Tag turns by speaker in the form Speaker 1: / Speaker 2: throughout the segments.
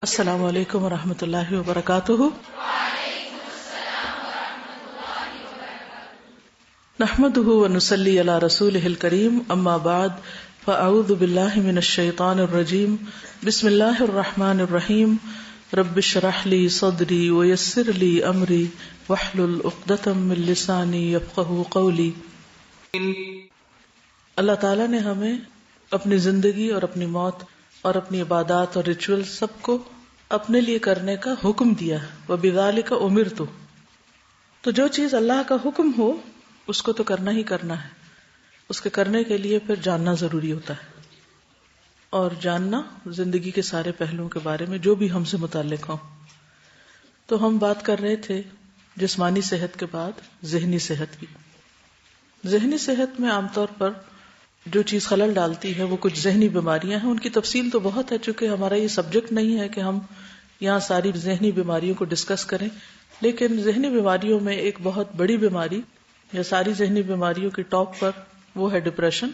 Speaker 1: السلام علیکم ورحمۃ اللہ وبرکاتہ۔ نحمده ونصلی علی رسولہ الکریم، اما بعد فاعوذ باللہ من الشیطان الرجیم، بسم اللہ الرحمن الرحیم، رب اشرح لی صدری ویسر لی امری واحلل عقدۃ من لسانی یفقهوا قولی۔ اللہ تعالیٰ نے ہمیں اپنی زندگی اور اپنی موت اور اپنی عبادات اور ریچول سب کو اپنے لیے کرنے کا حکم دیا ہے۔ وَبِذَلِكَ أُمِرْتُ، تو جو چیز اللہ کا حکم ہو اس کو تو کرنا ہی کرنا ہے، اس کے کرنے کے لیے پھر جاننا ضروری ہوتا ہے، اور جاننا زندگی کے سارے پہلوؤں کے بارے میں جو بھی ہم سے متعلق ہوں۔ تو ہم بات کر رہے تھے جسمانی صحت کے بعد ذہنی صحت کی۔ ذہنی صحت میں عام طور پر جو چیز خلل ڈالتی ہے وہ کچھ ذہنی بیماریاں ہیں۔ ان کی تفصیل تو بہت ہے، چونکہ ہمارا یہ سبجیکٹ نہیں ہے کہ ہم یہاں ساری ذہنی بیماریوں کو ڈسکس کریں، لیکن ذہنی بیماریوں میں ایک بہت بڑی بیماری یا ساری ذہنی بیماریوں کی ٹاپ پر وہ ہے ڈپریشن۔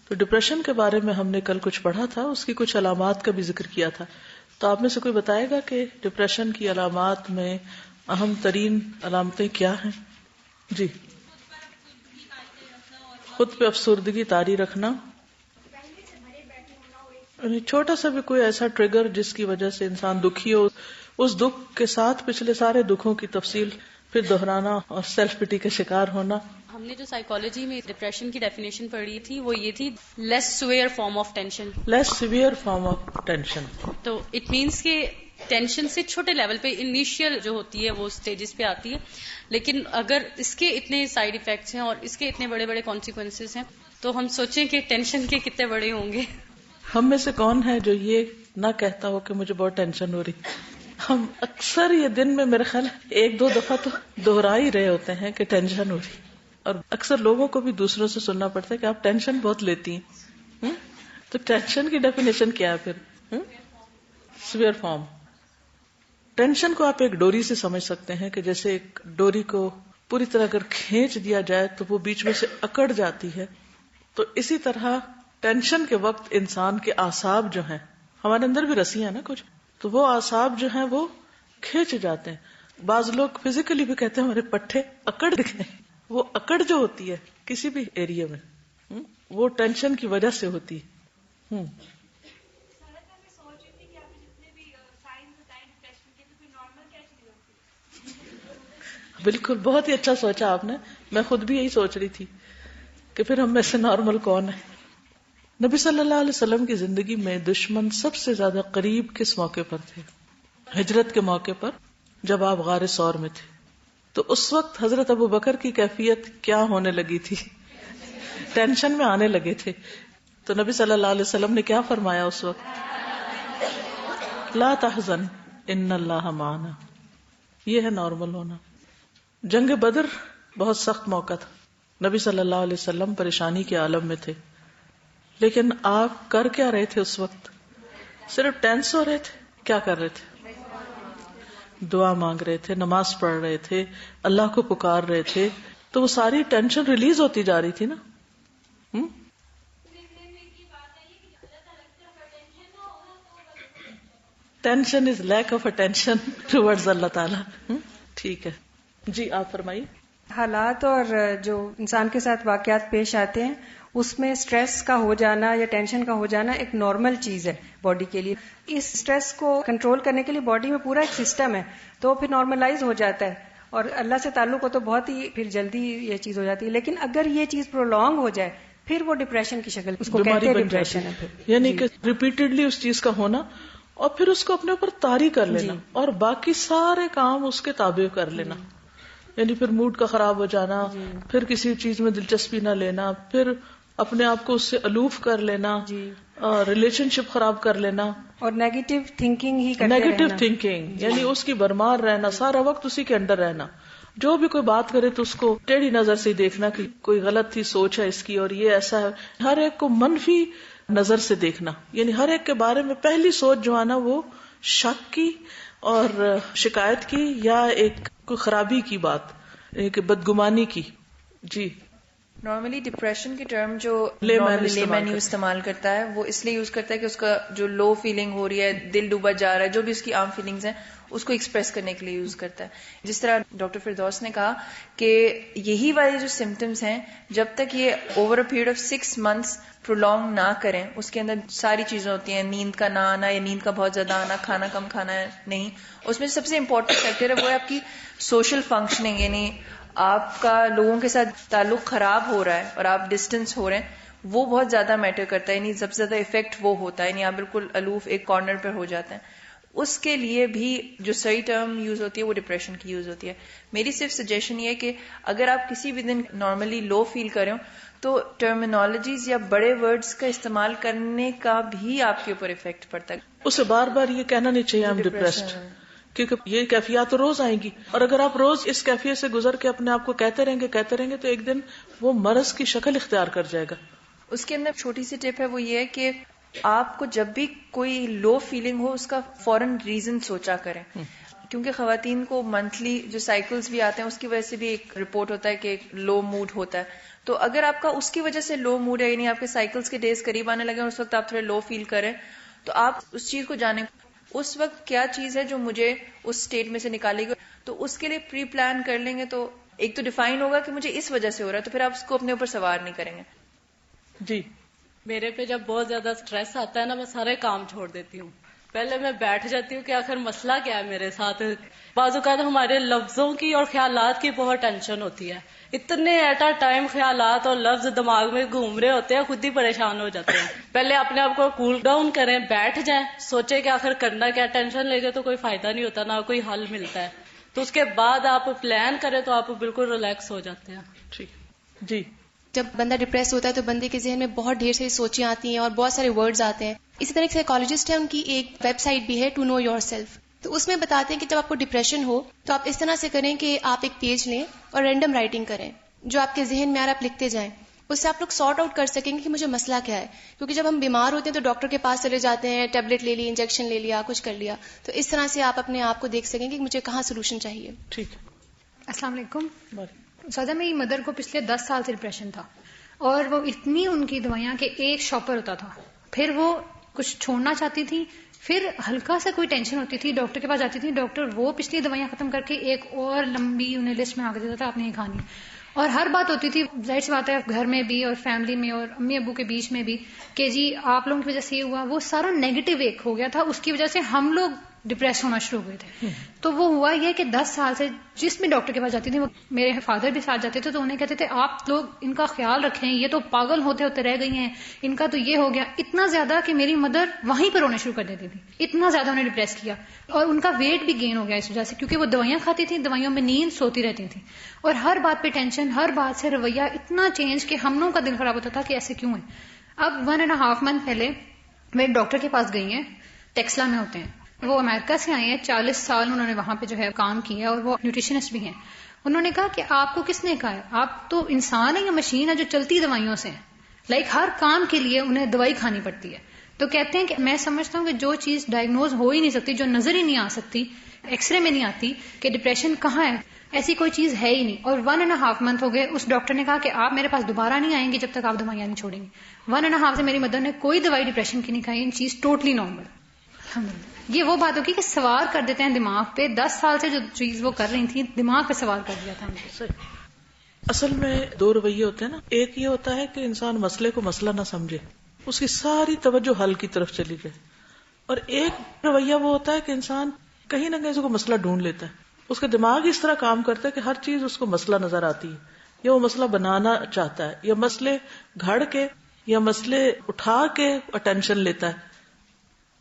Speaker 1: تو ڈپریشن کے بارے میں ہم نے کل کچھ پڑھا تھا، اس کی کچھ علامات کا بھی ذکر کیا تھا۔ تو آپ میں سے کوئی بتائے گا کہ ڈپریشن کی علامات میں اہم ترین علامتیں کیا ہیں؟ جی، خود پہ افسردگی طاری رکھنا، یعنی چھوٹا سا بھی کوئی ایسا ٹریگر جس کی وجہ سے انسان دکھی ہو، اس دکھ کے ساتھ پچھلے سارے دکھوں کی تفصیل پھر دہرانا اور سیلف پٹی کا شکار ہونا۔
Speaker 2: ہم نے جو سائیکالوجی میں ڈپریشن کی ڈیفینیشن پڑھی تھی وہ یہ تھی لیس severe form of tension.
Speaker 1: Less severe form of tension,
Speaker 2: تو اٹ مینس کہ ٹینشن سے چھوٹے لیول پہ انیشیل جو ہوتی ہے وہ سٹیجز پہ آتی ہے، لیکن اگر اس کے اتنے سائیڈ ایفیکٹس ہیں اور اس کے اتنے بڑے بڑے کانسیکوینسز ہیں تو ہم سوچیں کہ ٹینشن کے کتنے بڑے ہوں گے۔
Speaker 1: ہم میں سے کون ہے جو یہ نہ کہتا ہو کہ مجھے بہت ٹینشن ہو رہی؟ ہم اکثر یہ دن میں میرے خیال ایک دو دفعہ تو دہرا ہی رہے ہوتے ہیں کہ ٹینشن ہو رہی، اور اکثر لوگوں کو بھی دوسروں سے سننا پڑتا ہے کہ آپ ٹینشن بہت لیتی ہیں۔ تو ٹینشن کی ڈیفینیشن کیا ہے پھر؟ Severe form. ٹینشن کو آپ ایک ڈوری سے سمجھ سکتے ہیں کہ جیسے ایک ڈوری کو پوری طرح اگر کھینچ دیا جائے تو وہ بیچ میں سے اکڑ جاتی ہے، تو اسی طرح ٹینشن کے وقت انسان کے اعصاب جو ہیں، ہمارے اندر بھی رسیاں ہیں نا کچھ، تو وہ اعصاب جو ہیں وہ کھینچ جاتے ہیں۔ بعض لوگ فزیکلی بھی کہتے ہیں ہمارے پٹھے اکڑ گئے۔ وہ اکڑ جو ہوتی ہے کسی بھی ایریا میں وہ ٹینشن کی وجہ سے ہوتی ہے۔ بالکل، بہت ہی اچھا سوچا آپ نے، میں خود بھی یہی سوچ رہی تھی کہ پھر ہم میں سے نارمل کون ہے۔ نبی صلی اللہ علیہ وسلم کی زندگی میں دشمن سب سے زیادہ قریب کس موقع پر تھے؟ ہجرت کے موقع پر، جب آپ غار ثور میں تھے۔ تو اس وقت حضرت ابو بکر کی کیفیت کیا ہونے لگی تھی؟ ٹینشن میں آنے لگے تھے۔ تو نبی صلی اللہ علیہ وسلم نے کیا فرمایا اس وقت؟ لا تحزن ان اللہ معنا۔ یہ ہے نارمل ہونا۔ جنگ بدر بہت سخت موقع تھا، نبی صلی اللہ علیہ وسلم پریشانی کے عالم میں تھے، لیکن آپ کر کیا رہے تھے اس وقت؟ صرف ٹینس ہو رہے تھے؟ کیا کر رہے تھے؟ دعا مانگ رہے تھے، نماز پڑھ رہے تھے، اللہ کو پکار رہے تھے، تو وہ ساری ٹینشن ریلیز ہوتی جا رہی تھی نا۔ Tension is lack of attention towards اللہ تعالی۔ ٹھیک ہے جی، آپ فرمائیے۔
Speaker 3: حالات اور جو انسان کے ساتھ واقعات پیش آتے ہیں اس میں سٹریس کا ہو جانا یا ٹینشن کا ہو جانا ایک نارمل چیز ہے باڈی کے لیے۔ اس سٹریس کو کنٹرول کرنے کے لیے باڈی میں پورا ایک سسٹم ہے، تو پھر نارملائز ہو جاتا ہے، اور اللہ سے تعلق ہو تو بہت ہی پھر جلدی یہ چیز ہو جاتی ہے۔ لیکن اگر یہ چیز پرولونگ ہو جائے پھر وہ ڈپریشن کی شکل، اس کو کہتے ہیں ڈپریشن ہے پھر،
Speaker 1: یعنی کہ ریپیٹڈلی اس چیز کا ہونا اور پھر اس کو اپنے اوپر طاری کر لینا اور باقی سارے کام اس کے تابع کر لینا، یعنی پھر موڈ کا خراب ہو جانا، پھر کسی چیز میں دلچسپی نہ لینا، پھر اپنے آپ کو اس سے الوف کر لینا، ریلیشن شپ خراب کر لینا، اور
Speaker 3: نیگیٹو تھنکنگ ہی کرتے
Speaker 1: نیگیٹو
Speaker 3: رہنا،
Speaker 1: تھنکنگ یعنی اس کی برمار رہنا، سارا وقت اسی کے اندر رہنا۔ جو بھی کوئی بات کرے تو اس کو ٹیڑھی نظر سے دیکھنا کہ کوئی غلط ہی سوچ ہے اس کی اور یہ ایسا ہے، ہر ایک کو منفی نظر سے دیکھنا، یعنی ہر ایک کے بارے میں پہلی سوچ جو آنا وہ شک کی اور شکایت کی یا ایک کوئی خرابی کی بات، ایک بدگمانی کی۔ جی
Speaker 4: نارملی ڈپریشن کی ٹرم جو
Speaker 1: لے
Speaker 4: مین استعمال کرتا ہے وہ اس لیے یوز کرتا ہے کہ اس کا جو لو فیلنگ ہو رہی ہے، دل ڈوبا جا رہا ہے، جو بھی اس کی عام فیلنگز ہیں اس کو ایکسپریس کرنے کے لیے یوز کرتا ہے. جس طرح ڈاکٹر فردوس نے کہا کہ یہی والے جو سمٹمز ہیں جب تک یہ over a period of 6 months prolonging نہ کریں، اس کے اندر ساری چیزیں ہوتی ہیں، نیند کا نہ آنا یا نیند کا بہت زیادہ آنا، کھانا کم کھانا نہیں، اس میں سب سے امپورٹنٹ فیکٹر ہے وہ ہے آپ کی سوشل فنکشننگ، یعنی آپ کا لوگوں کے ساتھ تعلق خراب ہو رہا ہے اور آپ ڈسٹینس ہو رہے ہیں، وہ بہت زیادہ میٹر کرتا ہے. یعنی سب سے زیادہ افیکٹ وہ ہوتا ہے، یعنی آپ بالکل الوف ایک کارنر پر ہو جاتے ہیں. اس کے لیے بھی جو صحیح ٹرم یوز ہوتی ہے وہ ڈپریشن کی یوز ہوتی ہے. میری صرف سجیشن یہ ہے کہ اگر آپ کسی بھی دن نارملی لو فیل کریں تو ٹرمینالوجیز یا بڑے ورڈز کا استعمال کرنے کا بھی آپ کے اوپر افیکٹ پڑتا ہے.
Speaker 1: اسے بار بار یہ کہنا نہیں چاہیے I'm depressed، کیونکہ یہ کیفیات تو روز آئیں گی، اور اگر آپ روز اس کیفیت سے گزر کے اپنے آپ کو کہتے رہیں گے تو ایک دن وہ مرض کی شکل اختیار کر جائے گا.
Speaker 4: اس کے اندر چھوٹی سی ٹپ ہے، وہ یہ ہے کہ آپ کو جب بھی کوئی لو فیلنگ ہو اس کا فوراً ریزن سوچا کریں، کیونکہ خواتین کو منتھلی جو سائیکلز بھی آتے ہیں اس کی وجہ سے بھی ایک رپورٹ ہوتا ہے کہ ایک لو موڈ ہوتا ہے. تو اگر آپ کا اس کی وجہ سے لو موڈ ہے، یعنی آپ کے سائیکلز کے ڈیز قریب آنے لگے اور اس وقت آپ تھوڑے لو فیل کریں، تو آپ اس چیز کو جانیں اس وقت کیا چیز ہے جو مجھے اس سٹیٹ میں سے نکالے گی. تو اس کے لیے پری پلان کر لیں گے تو ایک تو ڈیفائن ہوگا کہ مجھے اس وجہ سے ہو رہا ہے، تو پھر آپ اس کو اپنے اوپر سوار نہیں کریں گے.
Speaker 1: جی
Speaker 2: میرے پہ جب بہت زیادہ سٹریس آتا ہے نا، میں سارے کام چھوڑ دیتی ہوں. پہلے میں بیٹھ جاتی ہوں کہ آخر مسئلہ کیا ہے میرے ساتھ. بعض اوقات ہمارے لفظوں کی اور خیالات کی بہت ٹینشن ہوتی ہے، اتنے ایٹ اے ٹائم خیالات اور لفظ دماغ میں گھوم رہے ہوتے ہیں، خود ہی پریشان ہو جاتے ہیں. پہلے اپنے آپ کو کول ڈاؤن کریں، بیٹھ جائیں، سوچیں کہ آخر کرنا کیا. ٹینشن لے گئے تو کوئی فائدہ نہیں ہوتا، نہ کوئی حل ملتا ہے. تو اس کے بعد آپ پلان کریں تو آپ بالکل ریلیکس ہو جاتے ہیں.
Speaker 1: ٹھیک جی.
Speaker 5: جب بندہ ڈپریس ہوتا ہے تو بندے کے ذہن میں بہت ڈھیر ساری سوچیں آتی ہیں اور بہت سارے ورڈز آتے ہیں. اسی طرح ایک سائیکالوجسٹ ہے، ان کی ایک ویب سائٹ بھی ہے ٹو نو یور سیلف. تو اس میں بتاتے ہیں کہ جب آپ کو ڈپریشن ہو تو آپ اس طرح سے کریں کہ آپ ایک پیج لیں اور رینڈم رائٹنگ کریں، جو آپ کے ذہن میں آ رہا آپ لکھتے جائیں. اس سے آپ لوگ سارٹ آؤٹ کر سکیں گے کہ مجھے مسئلہ کیا ہے. کیونکہ جب ہم بیمار ہوتے ہیں تو ڈاکٹر کے پاس چلے جاتے ہیں، ٹیبلٹ لے لی، انجیکشن لے لیا، کچھ کر لیا. تو اس طرح سے آپ اپنے آپ کو دیکھ سکیں گے کہ مجھے کہاں سولوشن چاہیے.
Speaker 1: ٹھیک.
Speaker 6: السلام علیکم. سادہ میری مدر کو پچھلے 10 سال سے ڈپریشن تھا، اور وہ اتنی ان کی دوائیاں کہ ایک شاپر ہوتا تھا. پھر وہ کچھ چھوڑنا چاہتی تھی، پھر ہلکا سا کوئی ٹینشن ہوتی تھی، ڈاکٹر کے پاس جاتی تھی، ڈاکٹر وہ پچھلی دوائیاں ختم کر کے ایک اور لمبی انہیں لسٹ میں آ کے دیتا تھا، آپ نے یہ کھانی. اور ہر بات ہوتی تھی، ظاہر سی بات ہے گھر میں بھی اور فیملی میں اور امی ابو کے بیچ میں بھی، کہ جی آپ لوگوں کی وجہ سے یہ ہوا. وہ سارا نیگیٹو ایک ہو گیا تھا، اس کی وجہ سے ہم لوگ ڈپریس ہونا شروع ہو گئے تھے. تو وہ ہوا یہ کہ 10 سال سے جس بھی ڈاکٹر کے پاس جاتی تھی، وہ میرے فادر بھی ساتھ جاتے تھے، تو انہیں کہتے تھے آپ لوگ ان کا خیال رکھیں، یہ تو پاگل ہوتے ہوتے رہ گئی ہیں، ان کا تو یہ ہو گیا. اتنا زیادہ کہ میری مدر وہیں پر رونے شروع کر دیتی تھی، اتنا زیادہ انہیں ڈپریس کیا. اور ان کا ویٹ بھی گین ہو گیا اس وجہ سے، کیونکہ وہ دوائیاں کھاتی تھیں، دوائیوں میں نیند، سوتی رہتی تھیں، اور ہر بات پہ ٹینشن، ہر بات سے رویہ اتنا چینج کہ ہم لوگوں کا دل خراب ہوتا تھا کہ ایسے کیوں ہے. اب 1.5 month پہلے میں ایک ڈاکٹر کے پاس گئی ہیں، ٹیکسلا میں ہوتے ہیں، وہ امریکہ سے آئے ہیں، 40 سال انہوں نے وہاں پہ جو ہے کام کیا، اور وہ نیوٹریشنسٹ بھی ہیں. انہوں نے کہا کہ آپ کو کس نے کہا ہے، آپ تو انسان ہے یا مشین ہے جو چلتی دوائیوں سے ہیں. ہر کام کے لیے انہیں دوائی کھانی پڑتی ہے. تو کہتے ہیں کہ میں سمجھتا ہوں کہ جو چیز ڈائگنوز ہو ہی نہیں سکتی، جو نظر ہی نہیں آ سکتی، ایکس رے میں نہیں آتی کہ ڈپریشن کہاں ہے، ایسی کوئی چیز ہے ہی نہیں. اور 1.5 month ہو گئے. اس ڈاکٹر نے کہا کہ آپ میرے پاس دوبارہ نہیں آئیں گے جب تک آپ دوائیاں نہیں چھوڑیں گے. 1.5 سے میری مدر نے کوئی دوائی ڈپریشن کی نہیں کھائی. چیز ٹوٹلی نارمل. یہ وہ بات ہوگی کہ سوار کر دیتے ہیں دماغ پہ. 10 سال سے جو چیز وہ کر رہی تھی دماغ پہ سوار کر دیا تھا.
Speaker 1: اصل میں 2 رویے ہوتے ہیں نا. ایک یہ ہوتا ہے کہ انسان مسئلے کو مسئلہ نہ سمجھے، اس کی ساری توجہ حل کی طرف چلی جائے. اور ایک رویہ وہ ہوتا ہے کہ انسان کہیں نہ کہیں اس کو مسئلہ ڈھونڈ لیتا ہے. اس کا دماغ اس طرح کام کرتا ہے کہ ہر چیز اس کو مسئلہ نظر آتی ہے، یا وہ مسئلہ بنانا چاہتا ہے، یا مسئلے گھڑ کے یا مسئلے اٹھا کے اٹینشن لیتا ہے،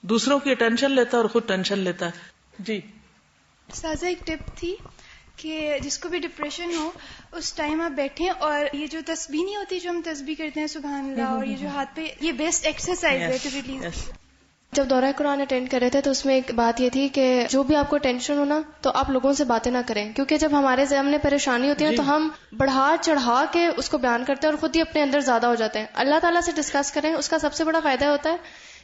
Speaker 1: دوسروں کی اٹینشن لیتا ہے اور خود ٹینشن لیتا ہے. جی
Speaker 7: سازا ایک ٹپ تھی کہ جس کو بھی ڈپریشن ہو اس ٹائم آپ بیٹھیں اور یہ جو تسبیح نہیں ہوتی جو ہم تسبیح کرتے ہیں سبحان اللہ، اور یہ جو ہاتھ پہ، یہ بیسٹ ایکسرسائز ہے ٹو ریلیز.
Speaker 5: جب دورہ قرآن اٹینڈ کر رہے تھے تو اس میں ایک بات یہ تھی کہ جو بھی آپ کو ٹینشن ہو نا تو آپ لوگوں سے باتیں نہ کریں، کیونکہ جب ہمارے سامنے پریشانی ہوتی ہے تو ہم بڑھا چڑھا کے اس کو بیان کرتے ہیں اور خود ہی اپنے اندر زیادہ ہو جاتے ہیں. اللہ تعالیٰ سے ڈسکس کریں، اس کا سب سے بڑا فائدہ ہوتا ہے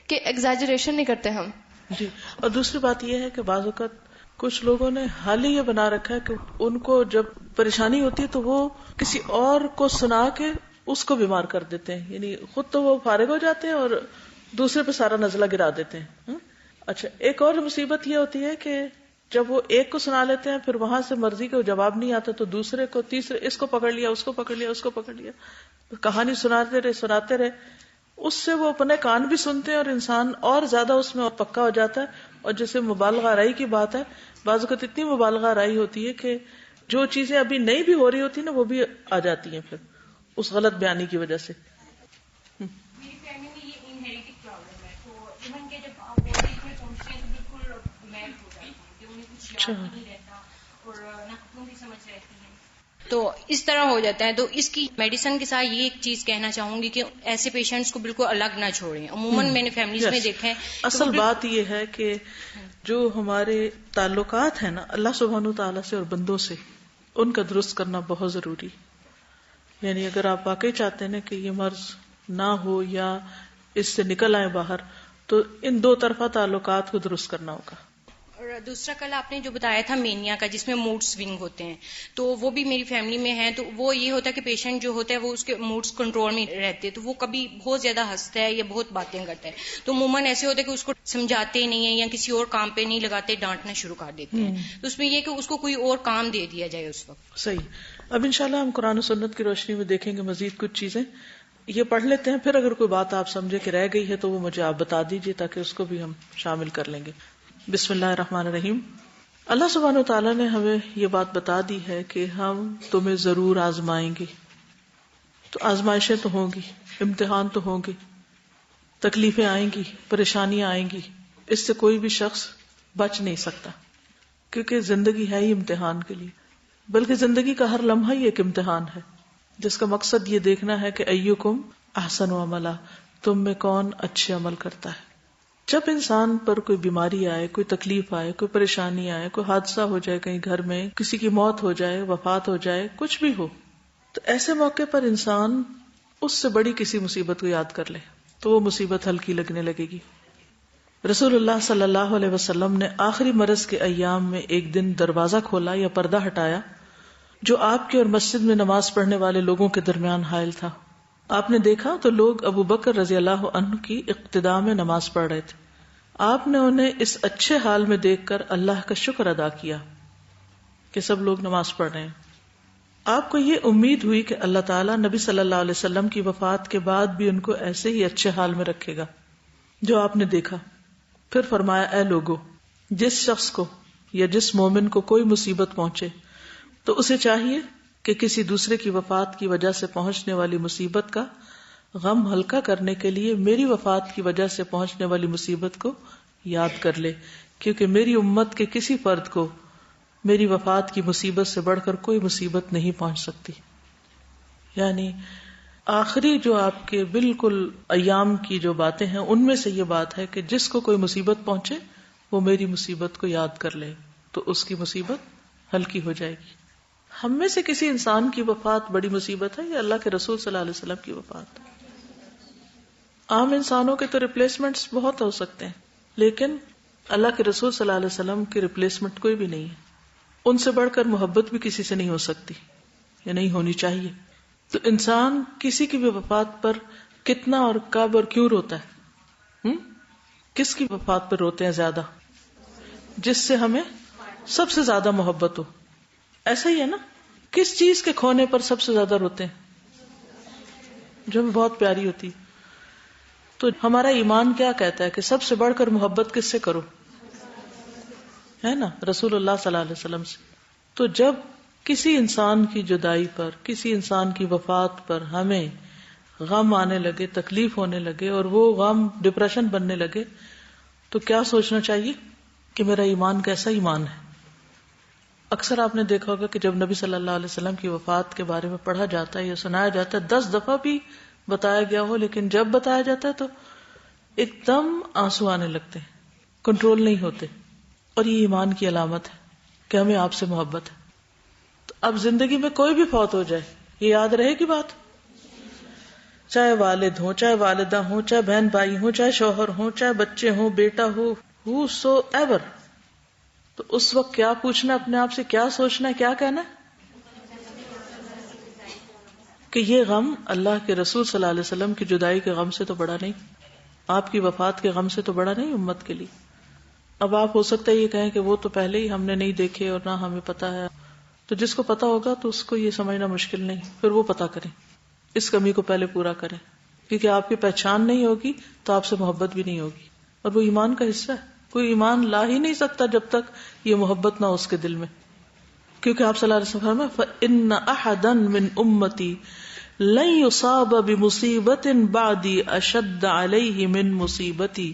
Speaker 5: کہ ایگزیجریشن نہیں کرتے ہم.
Speaker 1: جی. اور دوسری بات یہ ہے کہ بعض اوقات کچھ لوگوں نے حال ہی یہ بنا رکھا ہے کہ ان کو جب پریشانی ہوتی ہے تو وہ کسی اور کو سنا کے اس کو بیمار کر دیتے ہیں، یعنی خود تو وہ فارغ ہو جاتے ہیں اور دوسرے پہ سارا نزلہ گرا دیتے ہیں. اچھا، ایک اور مصیبت یہ ہوتی ہے کہ جب وہ ایک کو سنا لیتے ہیں پھر وہاں سے مرضی کا جواب نہیں آتا تو دوسرے کو، تیسرے، اس کو پکڑ لیا، اس کو پکڑ لیا، اس کو پکڑ لیا، کہانی سناتے رہے. اس سے وہ اپنے کان بھی سنتے ہیں اور انسان اور زیادہ اس میں پکا ہو جاتا ہے. اور جیسے مبالغہ آرائی کی بات ہے، بعض اوقات اتنی مبالغہ آرائی ہوتی ہے کہ جو چیزیں ابھی نہیں بھی ہو رہی ہوتی نا وہ بھی آ جاتی ہیں پھر اس غلط بیانی کی وجہ سے.
Speaker 8: میری فیملی میں یہ انہیریٹڈ پرابلم ہے، تو ایون کہ جب آپ باڈی میں پہنچتے ہیں تو بالکل میل ہو جاتی ہے کہ انہیں کچھ یاد نہیں رہتا اور نہ کپڑوں کی سمجھ رہتی ہے. تو اس طرح ہو جاتا ہے. تو اس کی میڈیسن کے ساتھ یہ ایک چیز کہنا چاہوں گی کہ ایسے پیشنٹس کو بالکل الگ نہ چھوڑیں. عموماً میں نے فیملیز میں دیکھا ہے.
Speaker 1: اصل بات یہ ہے کہ جو ہمارے تعلقات ہیں نا اللہ سبحانہ وتعالیٰ سے اور بندوں سے، ان کا درست کرنا بہت ضروری. یعنی اگر آپ واقعی چاہتے ہیں کہ یہ مرض نہ ہو یا اس سے نکل آئے باہر، تو ان دو طرفہ تعلقات کو درست کرنا ہوگا.
Speaker 8: اور دوسرا کل آپ نے جو بتایا تھا مینیا کا، جس میں موڈ سوئنگ ہوتے ہیں، تو وہ بھی میری فیملی میں ہے. تو وہ یہ ہوتا ہے کہ پیشنٹ جو ہوتا ہے وہ اس کے موڈز کنٹرول میں رہتے ہیں، تو وہ کبھی بہت زیادہ ہنستا ہے یا بہت باتیں کرتا ہے. تو عموماً ایسے ہوتا ہے کہ اس کو سمجھاتے نہیں ہیں یا کسی اور کام پہ نہیں لگاتے، ڈانٹنا شروع کر دیتے ہیں. تو اس میں یہ کہ اس کو کوئی اور کام دے دیا جائے اس وقت.
Speaker 1: صحیح. اب انشاءاللہ ہم قرآن و سنت کی روشنی میں دیکھیں گے مزید کچھ چیزیں. یہ پڑھ لیتے ہیں، پھر اگر کوئی بات آپ سمجھے کہ رہ گئی ہے تو وہ مجھے آپ بتا دیجیے تاکہ اس کو بھی ہم شامل کر لیں گے. بسم اللہ الرحمن الرحیم. اللہ سبحانہ و تعالیٰ نے ہمیں یہ بات بتا دی ہے کہ ہم تمہیں ضرور آزمائیں گے. تو آزمائشیں تو ہوں گی، امتحان تو ہوں گے، تکلیفیں آئیں گی، پریشانیاں آئیں گی. اس سے کوئی بھی شخص بچ نہیں سکتا، کیونکہ زندگی ہے ہی امتحان کے لیے. بلکہ زندگی کا ہر لمحہ ہی ایک امتحان ہے، جس کا مقصد یہ دیکھنا ہے کہ ایکم احسن عملا، تم میں کون اچھے عمل کرتا ہے. جب انسان پر کوئی بیماری آئے، کوئی تکلیف آئے، کوئی پریشانی آئے، کوئی حادثہ ہو جائے، کہیں گھر میں کسی کی موت ہو جائے، وفات ہو جائے، کچھ بھی ہو، تو ایسے موقع پر انسان اس سے بڑی کسی مصیبت کو یاد کر لے تو وہ مصیبت ہلکی لگنے لگے گی. رسول اللہ صلی اللہ علیہ وسلم نے آخری مرض کے ایام میں ایک دن دروازہ کھولا یا پردہ ہٹایا جو آپ کے اور مسجد میں نماز پڑھنے والے لوگوں کے درمیان حائل تھا. آپ نے دیکھا تو لوگ ابو بکر رضی اللہ عنہ کی اقتداء میں نماز پڑھ رہے تھے. آپ نے انہیں اس اچھے حال میں دیکھ کر اللہ کا شکر ادا کیا کہ سب لوگ نماز پڑھ رہے ہیں. آپ کو یہ امید ہوئی کہ اللہ تعالیٰ نبی صلی اللہ علیہ وسلم کی وفات کے بعد بھی ان کو ایسے ہی اچھے حال میں رکھے گا جو آپ نے دیکھا. پھر فرمایا، اے لوگو، جس شخص کو یا جس مومن کو کوئی مصیبت پہنچے تو اسے چاہیے کہ کسی دوسرے کی وفات کی وجہ سے پہنچنے والی مصیبت کا غم ہلکا کرنے کے لیے میری وفات کی وجہ سے پہنچنے والی مصیبت کو یاد کر لے، کیونکہ میری امت کے کسی فرد کو میری وفات کی مصیبت سے بڑھ کر کوئی مصیبت نہیں پہنچ سکتی. یعنی آخری جو آپ کے بالکل ایام کی جو باتیں ہیں ان میں سے یہ بات ہے کہ جس کو کوئی مصیبت پہنچے وہ میری مصیبت کو یاد کر لے تو اس کی مصیبت ہلکی ہو جائے گی. ہم میں سے کسی انسان کی وفات بڑی مصیبت ہے یا اللہ کے رسول صلی اللہ علیہ وسلم کی وفات؟ عام انسانوں کے تو ریپلیسمنٹس بہت ہو سکتے ہیں، لیکن اللہ کے رسول صلی اللہ علیہ وسلم کی ریپلیسمنٹ کوئی بھی نہیں ہے. ان سے بڑھ کر محبت بھی کسی سے نہیں ہو سکتی یا نہیں ہونی چاہیے. تو انسان کسی کی بھی وفات پر کتنا اور کب اور کیوں روتا ہے؟ کس کی وفات پر روتے ہیں زیادہ؟ جس سے ہمیں سب سے زیادہ محبت ہو. ایسا ہی ہے نا؟ کس چیز کے کھونے پر سب سے زیادہ روتے ہیں؟ جو ہمیں بہت پیاری ہوتی. تو ہمارا ایمان کیا کہتا ہے کہ سب سے بڑھ کر محبت کس سے کرو؟ ہے نا؟ رسول اللہ صلی اللہ علیہ وسلم سے. تو جب کسی انسان کی جدائی پر، کسی انسان کی وفات پر ہمیں غم آنے لگے، تکلیف ہونے لگے اور وہ غم ڈپریشن بننے لگے تو کیا سوچنا چاہیے کہ میرا ایمان کیسا ایمان ہے. اکثر آپ نے دیکھا ہوگا کہ جب نبی صلی اللہ علیہ وسلم کی وفات کے بارے میں پڑھا جاتا ہے یا سنایا جاتا ہے، 10 دفعہ بھی بتایا گیا ہو، لیکن جب بتایا جاتا ہے تو ایک دم آنسو آنے لگتے ہیں، کنٹرول نہیں ہوتے. اور یہ ایمان کی علامت ہے کہ ہمیں آپ سے محبت ہے. تو اب زندگی میں کوئی بھی فوت ہو جائے، یہ یاد رہے گی بات، چاہے والد ہوں، چاہے والدہ ہوں، چاہے بہن بھائی ہوں، چاہے شوہر ہوں، چاہے بچے ہوں، بیٹا ہو، ہو سو ایور. تو اس وقت کیا پوچھنا اپنے آپ سے، کیا سوچنا ہے، کیا کہنا ہے؟ کہ یہ غم اللہ کے رسول صلی اللہ علیہ وسلم کی جدائی کے غم سے تو بڑا نہیں، آپ کی وفات کے غم سے تو بڑا نہیں امت کے لیے. اب آپ ہو سکتا ہے یہ کہیں کہ وہ تو پہلے ہی ہم نے نہیں دیکھے اور نہ ہمیں پتا ہے، تو جس کو پتا ہوگا تو اس کو یہ سمجھنا مشکل نہیں، پھر وہ پتا کریں، اس کمی کو پہلے پورا کریں، کیونکہ آپ کی پہچان نہیں ہوگی تو آپ سے محبت بھی نہیں ہوگی، اور وہ ایمان کا حصہ ہے. کوئی ایمان لا ہی نہیں سکتا جب تک یہ محبت نہ ہو اس کے دل میں، کیونکہ آپ صلی اللہ علیہ وسلم فرمایا فَإِنَّ أَحَدًا مِّنْ أُمَّتِي لَن يُصَابَ بِمُصِيبَةٍ بَعْدِي أَشَدَّ عَلَيْهِ مِن مُصِيبَتِي.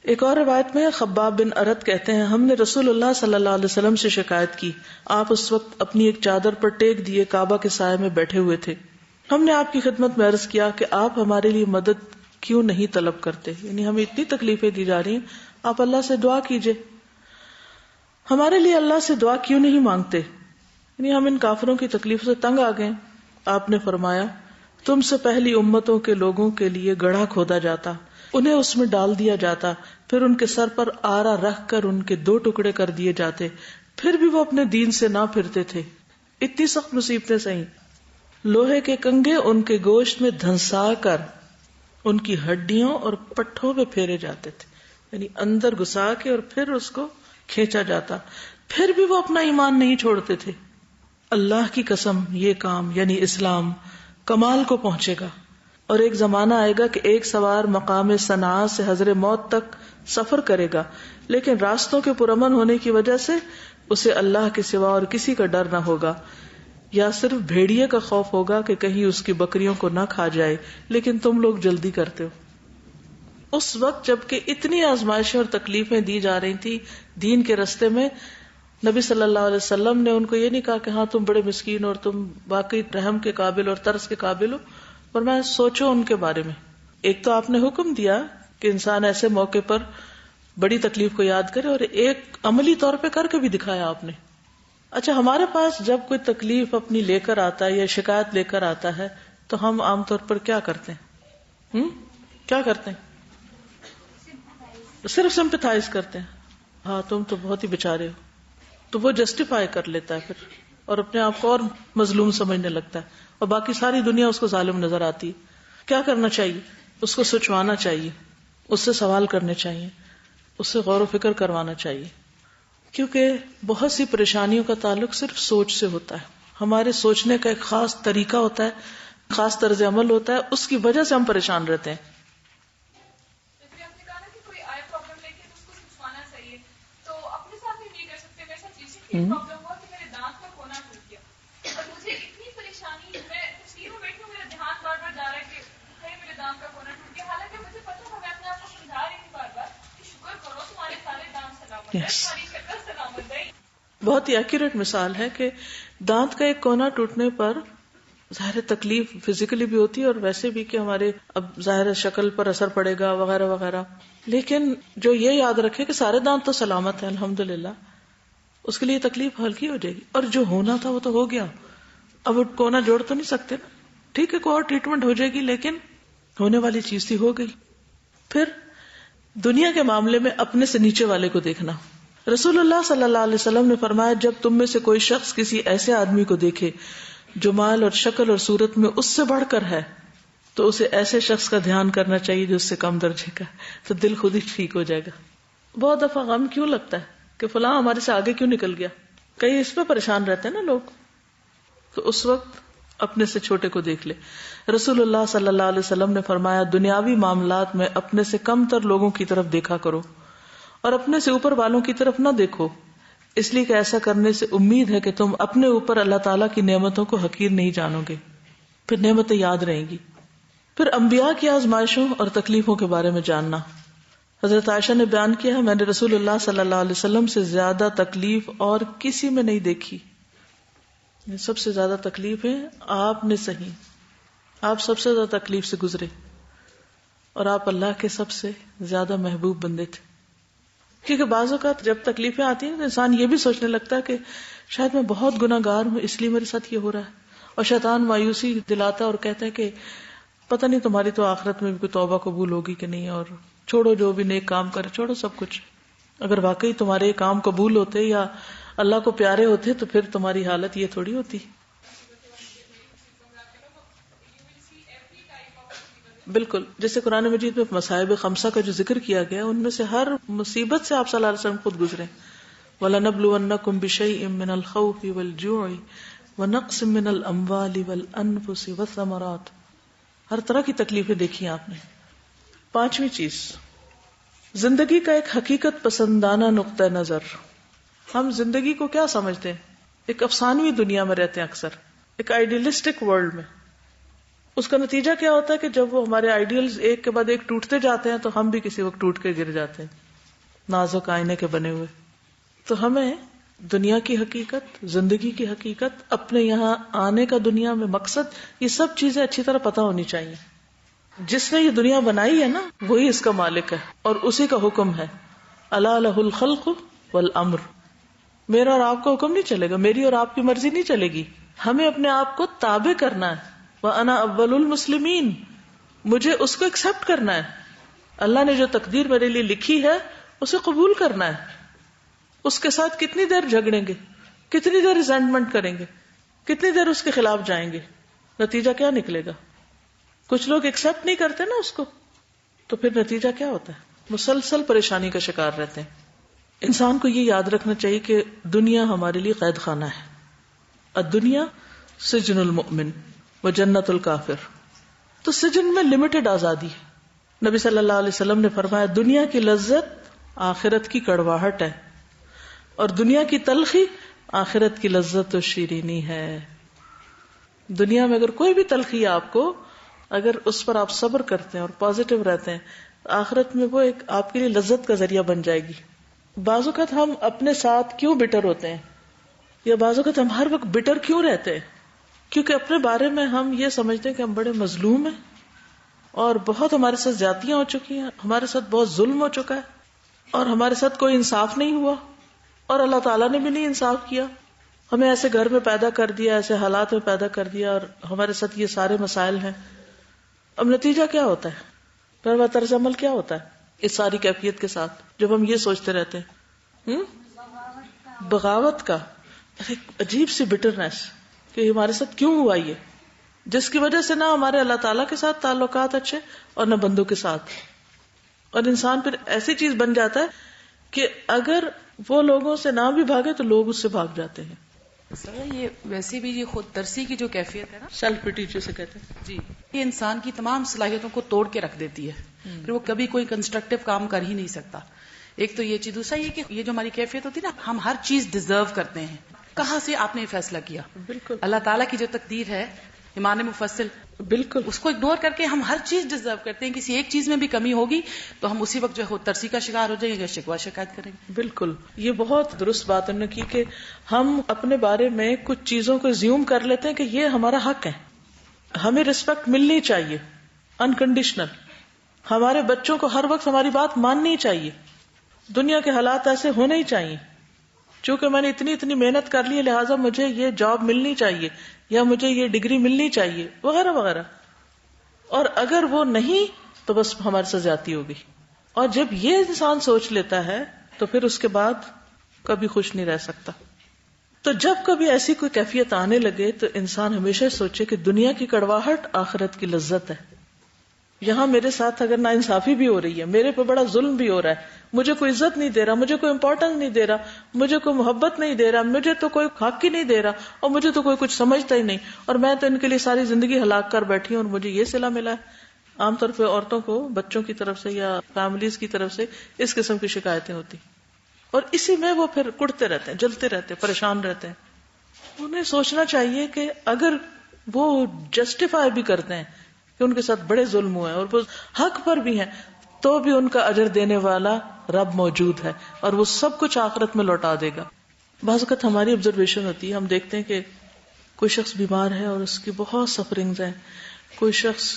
Speaker 1: ایک اور روایت میں خباب بن ارت کہتے ہیں ہم نے رسول اللہ صلی اللہ علیہ وسلم سے شکایت کی، آپ اس وقت اپنی ایک چادر پر ٹیک دیے کعبہ کے سائے میں بیٹھے ہوئے تھے. ہم نے آپ کی خدمت میں عرض کیا کہ آپ ہمارے لیے مدد کیوں نہیں طلب کرتے، یعنی ہمیں اتنی تکلیفیں دی جا رہی ہیں، آپ اللہ سے دعا کیجئے، ہمارے لیے اللہ سے دعا کیوں نہیں مانگتے، یعنی ہم ان کافروں کی تکلیف سے تنگ آ گئے. آپ نے فرمایا تم سے پہلی امتوں کے لوگوں کے لیے گڑھا کھودا جاتا، انہیں اس میں ڈال دیا جاتا، پھر ان کے سر پر آرا رکھ کر ان کے 2 ٹکڑے کر دیے جاتے، پھر بھی وہ اپنے دین سے نہ پھرتے تھے. اتنی سخت مصیبتیں سہیں. لوہے کے کنگے ان کے گوشت میں دھنسا کر ان کی ہڈیوں اور پٹھوں پہ پھیرے جاتے تھے، یعنی اندر گھسا کے اور پھر اس کو کھینچا جاتا، پھر بھی وہ اپنا ایمان نہیں چھوڑتے تھے. اللہ کی قسم یہ کام یعنی اسلام کمال کو پہنچے گا، اور ایک زمانہ آئے گا کہ ایک سوار مقام صنعاء سے حضر موت تک سفر کرے گا، لیکن راستوں کے پرامن ہونے کی وجہ سے اسے اللہ کے سوا اور کسی کا ڈر نہ ہوگا، یا صرف بھیڑیے کا خوف ہوگا کہ کہیں اس کی بکریوں کو نہ کھا جائے، لیکن تم لوگ جلدی کرتے ہو. اس وقت جبکہ اتنی آزمائشیں اور تکلیفیں دی جا رہی تھی دین کے رستے میں، نبی صلی اللہ علیہ وسلم نے ان کو یہ نہیں کہا کہ ہاں تم بڑے مسکین اور تم واقعی رحم کے قابل اور ترس کے قابل ہو، اور میں سوچو ان کے بارے میں. ایک تو آپ نے حکم دیا کہ انسان ایسے موقع پر بڑی تکلیف کو یاد کرے، اور ایک عملی طور پہ کر کے بھی دکھایا آپ نے. اچھا، ہمارے پاس جب کوئی تکلیف اپنی لے کر آتا ہے یا شکایت لے کر آتا ہے تو ہم عام طور پر کیا کرتے ہیں؟ کیا کرتے ہیں؟ صرف سمپیتھائز کرتے ہیں، ہاں تم تو بہت ہی بیچارے ہو، تو وہ جسٹیفائی کر لیتا ہے پھر، اور اپنے آپ کو اور مظلوم سمجھنے لگتا ہے، اور باقی ساری دنیا اس کو ظالم نظر آتی ہے. کیا کرنا چاہیے؟ اس کو سوچوانا چاہیے، اس سے سوال کرنے چاہیے، اس سے غور و فکر کروانا چاہیے، کیونکہ بہت سی پریشانیوں کا تعلق صرف سوچ سے ہوتا ہے. ہمارے سوچنے کا ایک خاص طریقہ ہوتا ہے، خاص طرز عمل ہوتا ہے، اس کی وجہ سے ہم پریشان رہتے ہیں.
Speaker 9: پرابلم ہوا کہ میرے دانت کا کونا ٹوٹ گیا، اور مجھے اتنی پریشانی، میں تشکیل میں بیٹھی ہوں، میرا دھیان بار بار جا رہا ہے کہ میرے دانت کا کونا ٹوٹ گیا، حالانکہ مجھے پتا تھا، میں اپنے آپ کو سمجھا رہی تھی بار بار کہ شکر کرو تمہارے سارے دانت سلامت ہیں، تمہاری شکل سلامت ہے.
Speaker 1: بہت ہی ایکوریٹ مثال ہے کہ دانت کا ایک کونا ٹوٹنے پر ظاہر تکلیف فزیکلی بھی ہوتی ہے، اور ویسے بھی کہ ہمارے اب ظاہر شکل پر اثر پڑے گا وغیرہ وغیرہ، لیکن جو یہ یاد رکھے کہ سارے دانت تو سلامت ہیں الحمدللہ، اس کے لیے تکلیف ہلکی ہو جائے گی. اور جو ہونا تھا وہ تو ہو گیا، اب وہ کونا جوڑ تو نہیں سکتے نا، ٹھیک ہے کوئی اور ٹریٹمنٹ ہو جائے گی، لیکن ہونے والی چیز تھی ہو گئی. پھر دنیا کے معاملے میں اپنے سے نیچے والے کو دیکھنا. رسول اللہ صلی اللہ علیہ وسلم نے فرمایا جب تم میں سے کوئی شخص کسی ایسے آدمی کو دیکھے جو مال اور شکل اور صورت میں اس سے بڑھ کر ہے تو اسے ایسے شخص کا دھیان کرنا چاہیے جو اس سے کم درجے کا ہے، تو دل خود ہی ٹھیک ہو جائے گا. بہت دفعہ غم کیوں لگتا ہے کہ فلاں ہمارے سے آگے کیوں نکل گیا، کئی اس پہ پریشان رہتے ہیں نا لوگ، تو اس وقت اپنے سے چھوٹے کو دیکھ لے. رسول اللہ صلی اللہ علیہ وسلم نے فرمایا دنیاوی معاملات میں اپنے سے کم تر لوگوں کی طرف دیکھا کرو اور اپنے سے اوپر والوں کی طرف نہ دیکھو، اس لیے کہ ایسا کرنے سے امید ہے کہ تم اپنے اوپر اللہ تعالیٰ کی نعمتوں کو حقیر نہیں جانو گے، پھر نعمتیں یاد رہیں گی. پھر انبیاء کی آزمائشوں اور تکلیفوں کے بارے میں جاننا. حضرت عائشہ نے بیان کیا ہے میں نے رسول اللہ صلی اللہ علیہ وسلم سے زیادہ تکلیف اور کسی میں نہیں دیکھی. سب سے زیادہ تکلیفیں آپ نے سہی، آپ سب سے زیادہ تکلیف سے گزرے، اور آپ اللہ کے سب سے زیادہ محبوب بندے تھے. کیونکہ بعض اوقات جب تکلیفیں آتی ہیں تو انسان یہ بھی سوچنے لگتا ہے کہ شاید میں بہت گناہ گار ہوں اس لیے میرے ساتھ یہ ہو رہا ہے، اور شیطان مایوسی دلاتا اور کہتا ہے کہ پتہ نہیں تمہاری تو آخرت میں بھی کوئی توبہ قبول ہوگی کہ نہیں، اور چھوڑو جو بھی نیک کام کرے، چھوڑو سب کچھ. اگر واقعی تمہارے کام قبول ہوتے یا اللہ کو پیارے ہوتے تو پھر تمہاری حالت یہ تھوڑی ہوتی. بالکل، جیسے قرآن مجید میں مصائب خمسہ کا جو ذکر کیا گیا ان میں سے ہر مصیبت سے آپ صلی اللہ علیہ وسلم خود گزرے. وَلَنَبْلُوَنَّكُمْ بِشَيْءٍ مِّنَ الْخَوْفِ وَالْجُوعِ وَنَقْصٍ مِّنَ الْأَمْوَالِ وَالْأَنفُسِ وَالثَّمَرَاتِ. ہر طرح کی تکلیفیں دیکھی آپ نے. پانچویں چیز، زندگی کا ایک حقیقت پسندانہ نقطہ نظر. ہم زندگی کو کیا سمجھتے ہیں؟ ایک افسانوی دنیا میں رہتے ہیں اکثر، ایک آئیڈیلسٹک ورلڈ میں. اس کا نتیجہ کیا ہوتا ہے کہ جب وہ ہمارے آئیڈیلز ایک کے بعد ایک ٹوٹتے جاتے ہیں تو ہم بھی کسی وقت ٹوٹ کے گر جاتے ہیں، نازک آئینے کے بنے ہوئے. تو ہمیں دنیا کی حقیقت، زندگی کی حقیقت، اپنے یہاں آنے کا دنیا میں مقصد، یہ سب چیزیں اچھی طرح پتہ ہونی چاہیے. جس نے یہ دنیا بنائی ہے نا وہی اس کا مالک ہے اور اسی کا حکم ہے. الا لہ الخلق والامر. میرا اور آپ کا حکم نہیں چلے گا، میری اور آپ کی مرضی نہیں چلے گی. ہمیں اپنے آپ کو تابع کرنا ہے. وَأَنَا أَوَّلُ الْمُسْلِمِينَ. مجھے اس کو ایکسپٹ کرنا ہے. اللہ نے جو تقدیر میرے لیے لکھی ہے اسے قبول کرنا ہے. اس کے ساتھ کتنی دیر جھگڑیں گے، کتنی دیر ریزنٹمنٹ کریں گے، کتنی دیر اس کے خلاف جائیں گے، نتیجہ کیا نکلے گا؟ کچھ لوگ ایکسپٹ نہیں کرتے نا اس کو، تو پھر نتیجہ کیا ہوتا ہے؟ مسلسل پریشانی کا شکار رہتے ہیں. انسان کو یہ یاد رکھنا چاہیے کہ دنیا ہمارے لیے قید خانہ ہے. الدنیا سجن المؤمن وجنت الکافر. تو سجن میں لمیٹڈ آزادی ہے. نبی صلی اللہ علیہ وسلم نے فرمایا دنیا کی لذت آخرت کی کڑواہٹ ہے اور دنیا کی تلخی آخرت کی لذت و شیرینی ہے. دنیا میں اگر کوئی بھی تلخی آپ کو، اگر اس پر آپ صبر کرتے ہیں اور پازیٹو رہتے ہیں، آخرت میں وہ ایک آپ کے لیے لذت کا ذریعہ بن جائے گی. بعض اوقات ہم اپنے ساتھ کیوں بٹر ہوتے ہیں، یا بعض اوقات ہم ہر وقت بٹر کیوں رہتے ہیں؟ کیونکہ اپنے بارے میں ہم یہ سمجھتے ہیں کہ ہم بڑے مظلوم ہیں اور بہت ہمارے ساتھ زیادتیاں ہو چکی ہیں، ہمارے ساتھ بہت ظلم ہو چکا ہے اور ہمارے ساتھ کوئی انصاف نہیں ہوا اور اللہ تعالیٰ نے بھی نہیں انصاف کیا. ہمیں ایسے گھر میں پیدا کر دیا، ایسے حالات میں پیدا کر دیا اور ہمارے ساتھ یہ سارے مسائل ہیں. اب نتیجہ کیا ہوتا ہے؟ پھر طرز عمل کیا ہوتا ہے اس ساری کیفیت کے ساتھ جب ہم یہ سوچتے رہتے ہیں؟ بغاوت کا ایک عجیب سی بٹرنس کہ ہمارے ساتھ کیوں ہوا یہ، جس کی وجہ سے نہ ہمارے اللہ تعالیٰ کے ساتھ تعلقات اچھے اور نہ بندوں کے ساتھ. اور انسان پھر ایسی چیز بن جاتا ہے کہ اگر وہ لوگوں سے نہ بھی بھاگے تو لوگ اس سے بھاگ جاتے ہیں.
Speaker 10: سر یہ ویسے بھی یہ خود ترسی کی جو کیفیت ہے نا،
Speaker 1: سیلف پٹی جسے کہتے ہیں،
Speaker 10: جی، یہ انسان کی تمام صلاحیتوں کو توڑ کے رکھ دیتی ہے. پھر وہ کبھی کوئی کنسٹرکٹیو کام کر ہی نہیں سکتا. ایک تو یہ چیز، دوسرا یہ کہ یہ جو ہماری کیفیت ہوتی ہے نا، ہم ہر چیز ڈیزرو کرتے ہیں. کہاں سے آپ نے یہ فیصلہ کیا؟
Speaker 1: بالکل
Speaker 10: اللہ تعالیٰ کی جو تقدیر ہے، ایمان مفصل،
Speaker 1: بالکل
Speaker 10: اس کو اگنور کر کے ہم ہر چیز ڈیزرو کرتے ہیں. کسی ایک چیز میں بھی کمی ہوگی تو ہم اسی وقت جو ہے ترسی کا شکار ہو جائیں گے، شکوہ شکایت کریں گے.
Speaker 1: بالکل یہ بہت درست بات انہوں نے کی کہ ہم اپنے بارے میں کچھ چیزوں کو زیوم کر لیتے ہیں کہ یہ ہمارا حق ہے، ہمیں رسپیکٹ ملنی چاہیے انکنڈیشنل. ہمارے بچوں کو ہر وقت ہماری بات ماننی چاہیے. دنیا کے حالات ایسے ہونے ہی چاہیے. چونکہ میں نے اتنی محنت کر لی لہٰذا مجھے یہ جاب ملنی چاہیے یا مجھے یہ ڈگری ملنی چاہیے وغیرہ وغیرہ. اور اگر وہ نہیں تو بس ہمارے ساتھ زیادتی ہوگی. اور جب یہ انسان سوچ لیتا ہے تو پھر اس کے بعد کبھی خوش نہیں رہ سکتا. تو جب کبھی ایسی کوئی کیفیت آنے لگے تو انسان ہمیشہ سوچے کہ دنیا کی کڑواہٹ آخرت کی لذت ہے. یہاں میرے ساتھ اگر ناانصافی بھی ہو رہی ہے، میرے پہ بڑا ظلم بھی ہو رہا ہے، مجھے کوئی عزت نہیں دے رہا، مجھے کوئی امپورٹنس نہیں دے رہا، مجھے کوئی محبت نہیں دے رہا، مجھے تو کوئی حق ہی نہیں دے رہا اور مجھے تو کوئی کچھ سمجھتا ہی نہیں، اور میں تو ان کے لیے ساری زندگی ہلاک کر بیٹھی ہوں اور مجھے یہ صلہ ملا ہے. عام طور پہ عورتوں کو بچوں کی طرف سے یا فیملیز کی طرف سے اس قسم کی شکایتیں ہوتی اور اسی میں وہ پھر کڑتے رہتے ہیں، جلتے رہتے ہیں، پریشان رہتے ہیں. انہیں سوچنا چاہیے کہ اگر وہ جسٹیفائی بھی کرتے ہیں کہ ان کے ساتھ بڑے ظلم ہوئے ہیں اور وہ حق پر بھی ہیں تو بھی ان کا اجر دینے والا رب موجود ہے اور وہ سب کچھ آخرت میں لوٹا دے گا. بعض اوقات ہماری آبزرویشن ہوتی ہے، ہم دیکھتے ہیں کہ کوئی شخص بیمار ہے اور اس کی بہت سفرنگز ہیں، کوئی شخص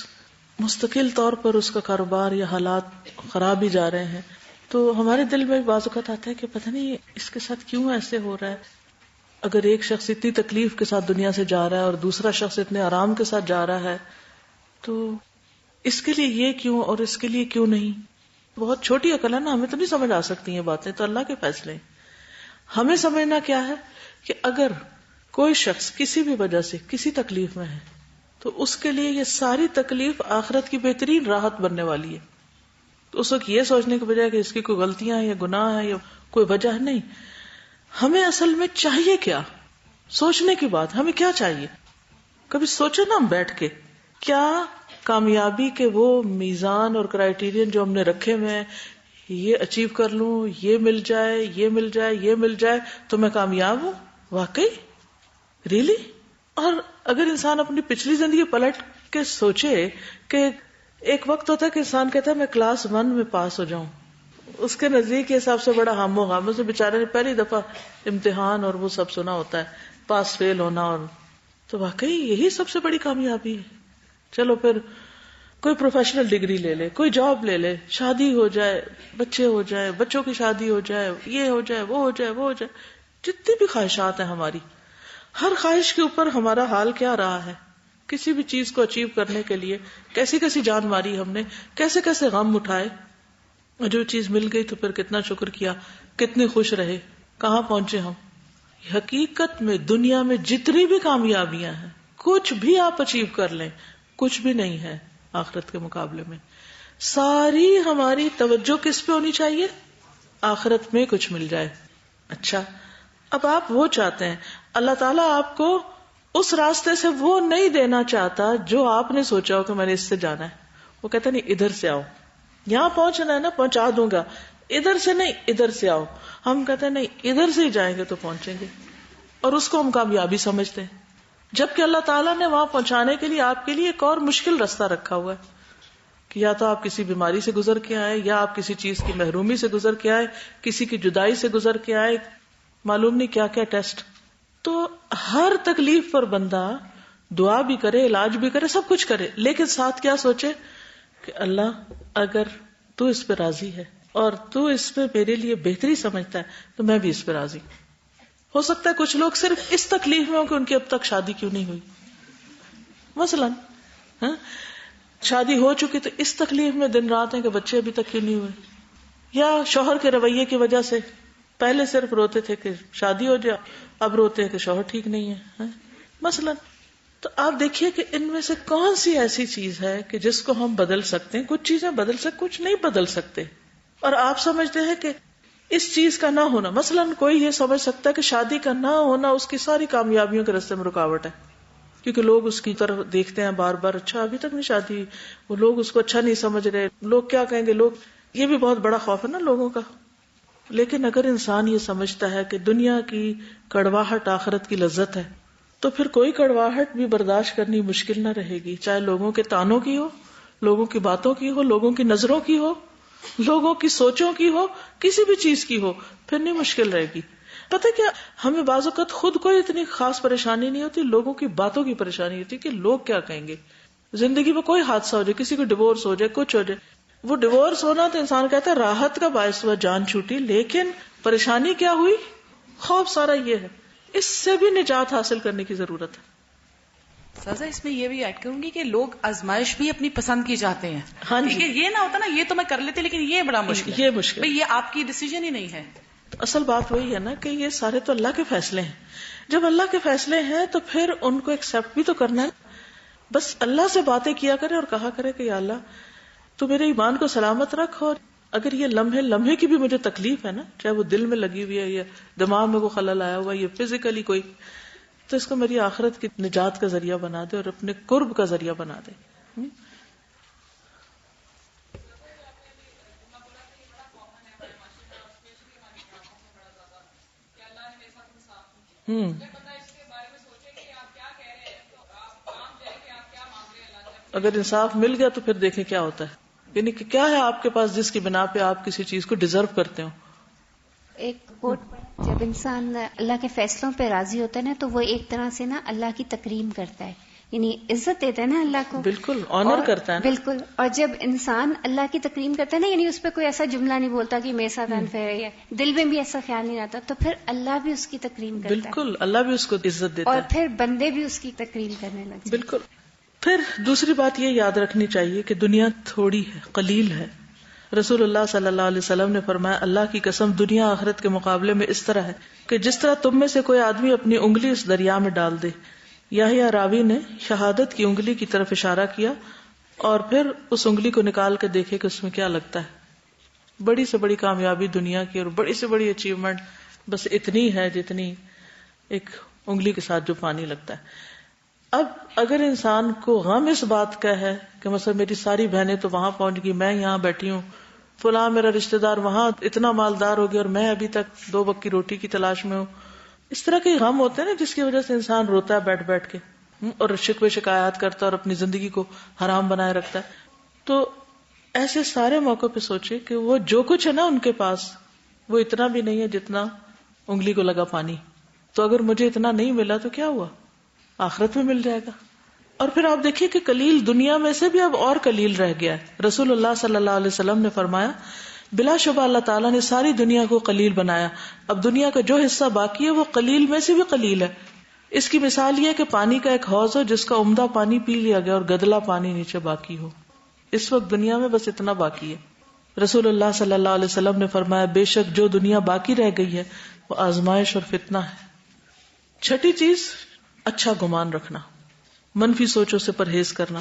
Speaker 1: مستقل طور پر اس کا کاروبار یا حالات خراب ہی جا رہے ہیں، تو ہمارے دل میں بعض اوقات آتا ہے کہ پتہ نہیں اس کے ساتھ کیوں ایسے ہو رہا ہے. اگر ایک شخص اتنی تکلیف کے ساتھ دنیا سے جا رہا ہے اور دوسرا شخص اتنے آرام کے ساتھ جا رہا ہے تو اس کے لیے یہ کیوں اور اس کے لیے کیوں نہیں. بہت چھوٹی عقل ہے نا، ہمیں تو نہیں سمجھ آ سکتی یہ باتیں، تو اللہ کے فیصلے. ہمیں سمجھنا کیا ہے کہ اگر کوئی شخص کسی بھی وجہ سے کسی تکلیف میں ہے تو اس کے لیے یہ ساری تکلیف آخرت کی بہترین راحت بننے والی ہے. تو اس وقت یہ سوچنے کے بجائے کہ اس کی کوئی غلطیاں ہیں یا گناہ ہے یا کوئی وجہ نہیں، ہمیں اصل میں چاہیے کیا؟ سوچنے کی بات، ہمیں کیا چاہیے؟ کبھی سوچے نا ہم بیٹھ کے، کیا کامیابی کے وہ میزان اور کرائیٹیرین جو ہم نے رکھے ہوئے ہیں، یہ اچیو کر لوں، یہ مل جائے، یہ مل جائے، یہ مل جائے تو میں کامیاب ہوں؟ واقعی ریلی؟ اور اگر انسان اپنی پچھلی زندگی پلٹ کے سوچے کہ ایک وقت ہوتا ہے کہ انسان کہتا ہے میں کلاس 1 میں پاس ہو جاؤں، اس کے نزدیک یہ سب سے بڑا ہم و غم سے، بیچارے نے پہلی دفعہ امتحان اور وہ سب سنا ہوتا ہے، پاس فیل ہونا، اور تو واقعی یہی سب سے بڑی کامیابی ہے. چلو پھر کوئی پروفیشنل ڈگری لے لے، کوئی جاب لے لے، شادی ہو جائے، بچے ہو جائے، بچوں کی شادی ہو جائے، یہ ہو جائے، وہ ہو جائے، وہ ہو جائے، جتنی بھی خواہشات ہیں ہماری، ہر خواہش کے اوپر ہمارا حال کیا رہا ہے؟ کسی بھی چیز کو اچیو کرنے کے لیے کیسی کیسی جان ماری ہم نے، کیسے کیسے غم اٹھائے، اور جو چیز مل گئی تو پھر کتنا شکر کیا، کتنے خوش رہے، کہاں پہنچے ہم. حقیقت میں دنیا میں جتنی بھی کامیابیاں ہیں، کچھ بھی آپ اچیو کر لیں، کچھ بھی نہیں ہے آخرت کے مقابلے میں. ساری ہماری توجہ کس پہ ہونی چاہیے؟ آخرت میں کچھ مل جائے. اچھا، اب آپ وہ چاہتے ہیں، اللہ تعالیٰ آپ کو اس راستے سے وہ نہیں دینا چاہتا جو آپ نے سوچا ہو کہ میں نے اس سے جانا ہے. وہ کہتا نہیں ادھر سے آؤ، یہاں پہنچنا ہے نا پہنچا دوں گا، ادھر سے نہیں ادھر سے آؤ. ہم کہتے ہیں نہیں ادھر سے ہی جائیں گے تو پہنچیں گے، اور اس کو ہم کامیابی سمجھتے ہیں، جبکہ اللہ تعالیٰ نے وہاں پہنچانے کے لیے آپ کے لیے ایک اور مشکل راستہ رکھا ہوا ہے کہ یا تو آپ کسی بیماری سے گزر کے آئے، یا آپ کسی چیز کی محرومی سے گزر کے آئے، کسی کی جدائی سے گزر کے آئے، معلوم نہیں کیا کیا ٹیسٹ. تو ہر تکلیف پر بندہ دعا بھی کرے، علاج بھی کرے، سب کچھ کرے، لیکن ساتھ کیا سوچے کہ اللہ اگر تو اس پہ راضی ہے اور تو اس پہ میرے لیے بہتری سمجھتا ہے تو میں بھی اس پہ راضی. ہو سکتا ہے کچھ لوگ صرف اس تکلیف میں ہوں کہ ان کی اب تک شادی کیوں نہیں ہوئی، مثلا شادی ہو چکی تو اس تکلیف میں دن رات ہیں کہ بچے ابھی تک کیوں نہیں ہوئے، یا شوہر کے رویے کی وجہ سے پہلے صرف روتے تھے کہ شادی ہو جائے، اب روتے ہیں کہ شوہر ٹھیک نہیں ہے مثلا. تو آپ دیکھیے کہ ان میں سے کون سی ایسی چیز ہے کہ جس کو ہم بدل سکتے ہیں. کچھ چیزیں بدل سکتے، کچھ نہیں بدل سکتے. اور آپ سمجھتے ہیں کہ اس چیز کا نہ ہونا، مثلا کوئی یہ سمجھ سکتا ہے کہ شادی کا نہ ہونا اس کی ساری کامیابیوں کے راستے میں رکاوٹ ہے، کیونکہ لوگ اس کی طرف دیکھتے ہیں بار بار، اچھا ابھی تک نہیں شادی ہوئی، وہ لوگ اس کو اچھا نہیں سمجھ رہے، لوگ کیا کہیں گے، لوگ، یہ بھی بہت بڑا خوف ہے نا لوگوں کا. لیکن اگر انسان یہ سمجھتا ہے کہ دنیا کی کڑواہٹ آخرت کی لذت ہے، تو پھر کوئی کڑواہٹ بھی برداشت کرنی مشکل نہ رہے گی، چاہے لوگوں کے تانوں کی ہو، لوگوں کی باتوں کی ہو، لوگوں کی نظروں کی ہو، لوگوں کی سوچوں کی ہو، کسی بھی چیز کی ہو، پھر نہیں مشکل رہے گی. پتہ کیا، ہمیں بعض اوقات خود کوئی اتنی خاص پریشانی نہیں ہوتی، لوگوں کی باتوں کی پریشانی ہوتی کہ لوگ کیا کہیں گے. زندگی میں کوئی حادثہ ہو جائے، کسی کو ڈیورس ہو جائے، کچھ ہو جائے، وہ ڈیورس ہونا تو انسان کہتا ہے راحت کا باعث ہوا، جان چھوٹی، لیکن پریشانی کیا ہوئی، خوف سارا یہ ہے. اس سے بھی نجات حاصل کرنے کی ضرورت ہے.
Speaker 10: سازا اس میں یہ بھی ایڈ کروں گی کہ لوگ آزمائش بھی اپنی پسند کی چاہتے ہیں.
Speaker 1: ہاں جی،
Speaker 10: یہ نہ ہوتا نا یہ تو میں کر لیتے لیکن یہ بڑا مشکل ہے،
Speaker 1: یہ مشکل،
Speaker 10: بھئی یہ آپ کی ڈیسیژن ہی نہیں ہے.
Speaker 1: اصل بات وہی ہے نا کہ یہ سارے تو اللہ کے فیصلے ہیں. جب اللہ کے فیصلے ہیں تو پھر ان کو ایکسپٹ بھی تو کرنا ہے. بس اللہ سے باتیں کیا کرے اور کہا کرے کہ یا اللہ تو میرے ایمان کو سلامت رکھ، اور اگر یہ لمحے کی بھی مجھے تکلیف ہے نا، چاہے وہ دل میں لگی ہوئی ہے یا دماغ میں وہ خلل آیا ہوا ہے یا فزیکلی کوئی، تو اس کو میری آخرت کی نجات کا ذریعہ بنا دے اور اپنے قرب کا ذریعہ بنا دے. اگر انصاف مل گیا تو پھر دیکھیں کیا ہوتا ہے، یعنی کہ کیا ہے آپ کے پاس جس کی بنا پہ آپ کسی چیز کو ڈیزرو کرتے ہو.
Speaker 11: ایک کوٹ، جب انسان اللہ کے فیصلوں پہ راضی ہوتا ہے نا تو وہ ایک طرح سے نا اللہ کی تکریم کرتا ہے، یعنی عزت دیتا ہے نا اللہ کو،
Speaker 1: بالکل آنر کرتا ہے نا.
Speaker 11: بالکل. اور جب انسان اللہ کی تکریم کرتا ہے نا، یعنی اس پہ کوئی ایسا جملہ نہیں بولتا کہ میرے ساتھ انفیئر ہے، یا دل میں بھی ایسا خیال نہیں آتا، تو پھر اللہ بھی اس کی تکریم کرتا ہے.
Speaker 1: بالکل، اللہ بھی اس کو عزت دیتا ہے،
Speaker 11: اور پھر بندے بھی اس کی تکریم کرنے لگتے ہیں.
Speaker 1: بالکل. پھر دوسری بات یہ یاد رکھنی چاہیے کہ دنیا تھوڑی ہے، قلیل ہے. رسول اللہ صلی اللہ علیہ وسلم نے فرمایا اللہ کی قسم دنیا آخرت کے مقابلے میں اس طرح ہے کہ جس طرح تم میں سے کوئی آدمی اپنی انگلی اس دریا میں ڈال دے یحییٰ راوی نے شہادت کی انگلی کی طرف اشارہ کیا اور پھر اس انگلی کو نکال کے دیکھے کہ اس میں کیا لگتا ہے. بڑی سے بڑی کامیابی دنیا کی اور بڑی سے بڑی اچیومنٹ بس اتنی ہے جتنی ایک انگلی کے ساتھ جو پانی لگتا ہے. اب اگر انسان کو غم اس بات کا ہے کہ مثلا میری ساری بہنیں تو وہاں پہنچ گئی، میں یہاں بیٹھی ہوں، فلاں میرا رشتہ دار وہاں اتنا مالدار ہو گیا اور میں ابھی تک 2 وقت کی روٹی کی تلاش میں ہوں، اس طرح کے غم ہوتے ہیں نا جس کی وجہ سے انسان روتا ہے بیٹھ بیٹھ کے اور شکوے شکایات کرتا ہے اور اپنی زندگی کو حرام بنائے رکھتا ہے. تو ایسے سارے موقع پہ سوچے کہ وہ جو کچھ ہے نا ان کے پاس وہ اتنا بھی نہیں ہے جتنا انگلی کو لگا پانی. تو اگر مجھے اتنا نہیں ملا تو کیا ہوا، آخرت میں مل جائے گا. اور پھر آپ دیکھیے کہ قلیل دنیا میں سے بھی اب اور قلیل رہ گیا ہے. رسول اللہ صلی اللہ علیہ وسلم نے فرمایا بلا شبہ اللہ تعالیٰ نے ساری دنیا کو قلیل بنایا، اب دنیا کا جو حصہ باقی ہے وہ قلیل میں سے بھی قلیل ہے. اس کی مثال یہ ہے کہ پانی کا ایک حوض ہو جس کا عمدہ پانی پی لیا گیا اور گدلا پانی نیچے باقی ہو. اس وقت دنیا میں بس اتنا باقی ہے. رسول اللہ صلی اللہ علیہ وسلم نے فرمایا بے شک جو دنیا باقی رہ گئی ہے وہ آزمائش اور فتنہ ہے. چھٹی چیز اچھا گمان رکھنا، منفی سوچوں سے پرہیز کرنا.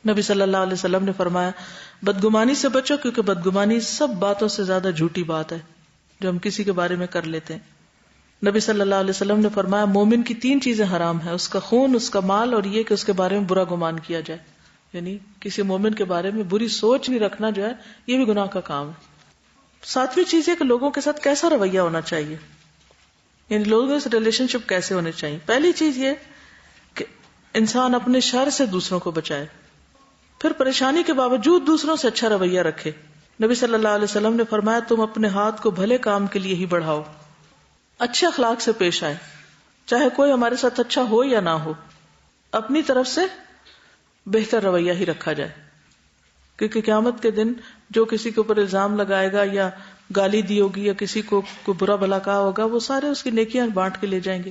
Speaker 1: نبی صلی اللہ علیہ وسلم نے فرمایا بدگمانی سے بچو کیونکہ بدگمانی سب باتوں سے زیادہ جھوٹی بات ہے جو ہم کسی کے بارے میں کر لیتے ہیں. نبی صلی اللہ علیہ وسلم نے فرمایا مومن کی 3 چیزیں حرام ہیں، اس کا خون، اس کا مال اور یہ کہ اس کے بارے میں برا گمان کیا جائے. یعنی کسی مومن کے بارے میں بری سوچ نہیں رکھنا جو ہے یہ بھی گناہ کا کام ہے. 7ویں چیز ہے کہ لوگوں کے ساتھ کیسا رویہ ہونا چاہیے، یعنی لوگوں سے ریلیشن شپ کیسے ہونے چاہیے. پہلی چیز یہ کہ انسان اپنے شر سے دوسروں کو بچائے، پھر پریشانی کے باوجود دوسروں سے اچھا رویہ رکھے. نبی صلی اللہ علیہ وسلم نے فرمایا تم اپنے ہاتھ کو بھلے کام کے لیے ہی بڑھاؤ، اچھے اخلاق سے پیش آئے، چاہے کوئی ہمارے ساتھ اچھا ہو یا نہ ہو، اپنی طرف سے بہتر رویہ ہی رکھا جائے. کیونکہ قیامت کے دن جو کسی کے اوپر الزام لگائے گا یا گالی دی ہوگی یا کسی کو برا بھلا کہا ہوگا وہ سارے اس کی نیکیاں بانٹ کے لے جائیں گے.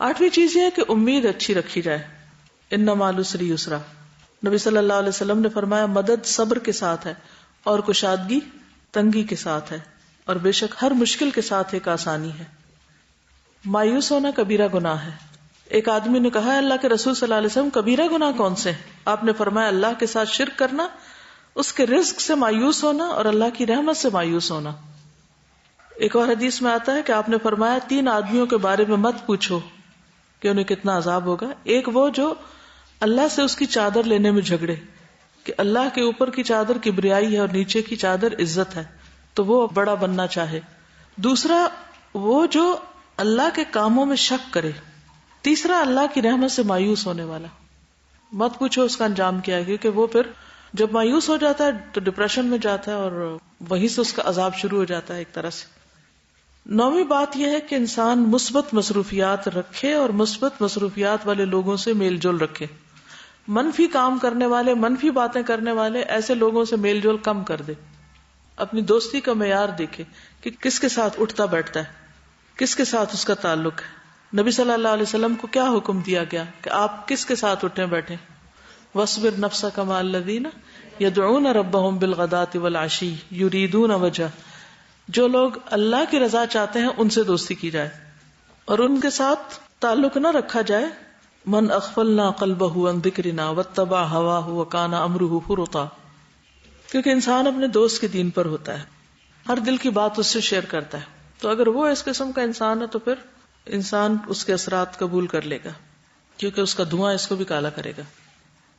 Speaker 1: 8ویں چیز یہ ہے کہ امید اچھی رکھی جائے. ان مع العسر یسرا، نبی صلی اللہ علیہ وسلم نے فرمایا مدد صبر کے ساتھ ہے اور کشادگی تنگی کے ساتھ ہے، اور بے شک ہر مشکل کے ساتھ ایک آسانی ہے. مایوس ہونا کبیرہ گناہ ہے. ایک آدمی نے کہا اللہ کے رسول صلی اللہ علیہ وسلم کبیرہ گناہ کون سے ہیں؟ آپ نے فرمایا اللہ کے ساتھ شرک کرنا، اس کے رزق سے مایوس ہونا اور اللہ کی رحمت سے مایوس ہونا. ایک اور حدیث میں آتا ہے کہ آپ نے فرمایا 3 آدمیوں کے بارے میں مت پوچھو کہ انہیں کتنا عذاب ہوگا. ایک وہ جو اللہ سے اس کی چادر لینے میں جھگڑے کہ اللہ کے اوپر کی چادر کبریائی ہے اور نیچے کی چادر عزت ہے تو وہ بڑا بننا چاہے. دوسرا وہ جو اللہ کے کاموں میں شک کرے. تیسرا اللہ کی رحمت سے مایوس ہونے والا. مت پوچھو اس کا انجام کیا ہے، کیونکہ وہ پھر جب مایوس ہو جاتا ہے تو ڈپریشن میں جاتا ہے اور وہیں سے اس کا عذاب شروع ہو جاتا ہے ایک طرح سے. 9ویں بات یہ ہے کہ انسان مثبت مصروفیات رکھے اور مثبت مصروفیات والے لوگوں سے میل جول رکھے. منفی کام کرنے والے، منفی باتیں کرنے والے ایسے لوگوں سے میل جول کم کر دے. اپنی دوستی کا معیار دیکھے کہ کس کے ساتھ اٹھتا بیٹھتا ہے، کس کے ساتھ اس کا تعلق ہے. نبی صلی اللہ علیہ وسلم کو کیا حکم دیا گیا کہ آپ کس کے ساتھ اٹھیں بیٹھیں؟ وَاصْبِرْ نَفْسَكَ مَعَ الَّذِينَ يَدْعُونَ رَبَّهُمْ بِالْغَدَاةِ وَالْعَشِيِّ يُرِيدُونَ وَجْهَهُ. جو لوگ اللہ کی رضا چاہتے ہیں ان سے دوستی کی جائے اور ان کے ساتھ تعلق نہ رکھا جائے. من اغفلنا قلبه عن ذکرنا واتبع هواه وكان امره فرطا. کیونکہ انسان اپنے دوست کے دین پر ہوتا ہے، ہر دل کی بات اس سے شیئر کرتا ہے. تو اگر وہ اس قسم کا انسان ہے تو پھر انسان اس کے اثرات قبول کر لے گا، کیونکہ اس کا دھواں اس کو بھی کالا کرے گا.